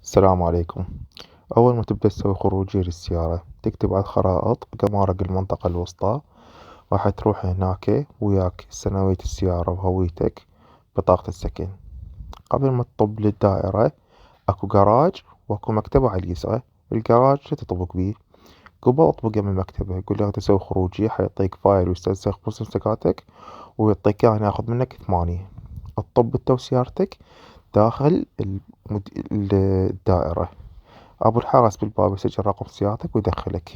السلام عليكم. أول ما تبدأ تسوي خروجية للسيارة تكتب على الخرائط جمارك المنطقة الوسطى. راح تروح هناك وياك سنوية السيارة وهويتك، بطاقة السكن. قبل ما تطب للدائرة أكو جراج وأكو مكتبة على اليسار. الجراج شو تطبق بيه؟ قبل اطبقه من المكتبة، يقول لك تسوي خروجية، حيعطيك فايل ويستنسخ مستنداتك ويعطيك إياه ياخذ منك 8. تطب انت وسيارتك داخل الدائرة. أبو الحرس بالباب يسجل رقم سيارتك ويدخلك.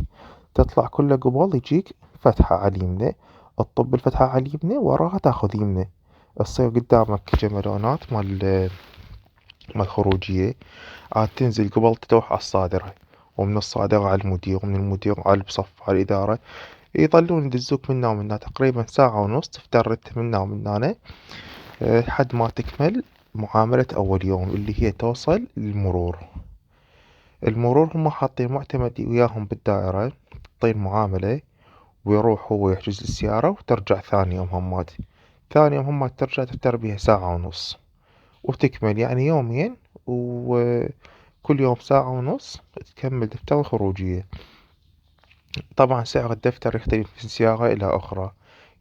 تطلع كله قبل يجيك فتحة على اليمنى. تطب الفتحة على اليمنى، وراها تاخذ يمنى. تصير قدامك جمالونات مال خروجية. عاد تنزل قبل تروح على الصادرة، ومن الصادرة على المدير، ومن المدير على بصف على الإدارة. يظلون يدزوك منا ومنا تقريبا ساعة ونص، تفتر انت منا ومنا لحد ما تكمل معاملة أول يوم اللي هي توصل للمرور. المرور هم حاطين معتمد وياهم بالدائرة، تعطيه معاملة، ويروح هو يحجز السيارة وترجع ثاني يوم همات. ثاني يوم همات ترجع تفتر بيها ساعة ونص وتكمل، يعني يومين، وكل يوم ساعة ونص تكمل دفتر الخروجية. طبعا سعر الدفتر يختلف من سيارة إلى أخرى.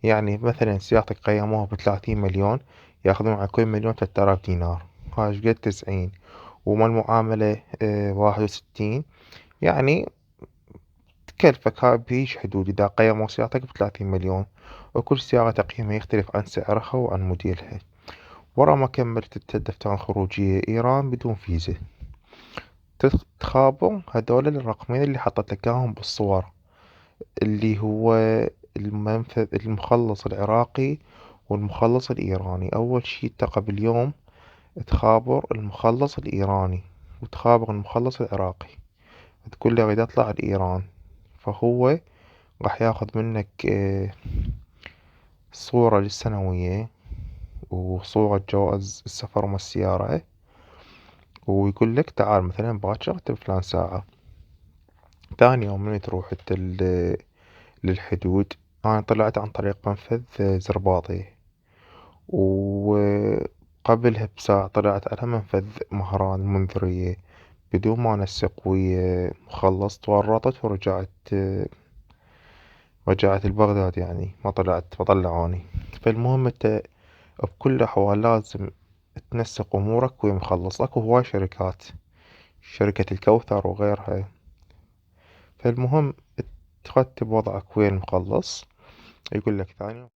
يعني مثلا سيارتك قيموها ب30 مليون، ياخذون على كل مليون 3000 دينار. هاي شقد 90، وما المعاملة 61. يعني تكلفك هاي بهيج حدود إذا قيموا سيارتك ب30 مليون. وكل سيارة تقييمها يختلف عن سعرها وعن موديلها. ورا ما كملت الدفتر الخروجية إيران بدون فيزا، تخابر هذول الرقمين اللي حطيت لك إياهم بالصور، اللي هو المنفذ المخلص العراقي والمخلص الإيراني. أول شي قبل يوم تخابر المخلص الإيراني وتخابر المخلص العراقي، تقول له أريد أطلع لإيران. فهو راح ياخذ منك صورة للسنوية وصورة جواز السفر مع السيارة، ويقول لك تعال مثلا باكر انت بفلان ساعة. ثاني يوم من تروح انت للحدود. أنا طلعت عن طريق منفذ زرباطي، وقبلها بساعة طلعت على منفذ مهران المنذرية بدون ما أنسق ويا مخلص. تورطت ورجعت، رجعت لبغداد، يعني ما طلعوني. فالمهم انت بكل الأحوال لازم تنسق أمورك ويا مخلص. أكو هواي شركات، شركة الكوثر وغيرها. فالمهم ترتب وضعك ويا المخلص. يقول لك ثاني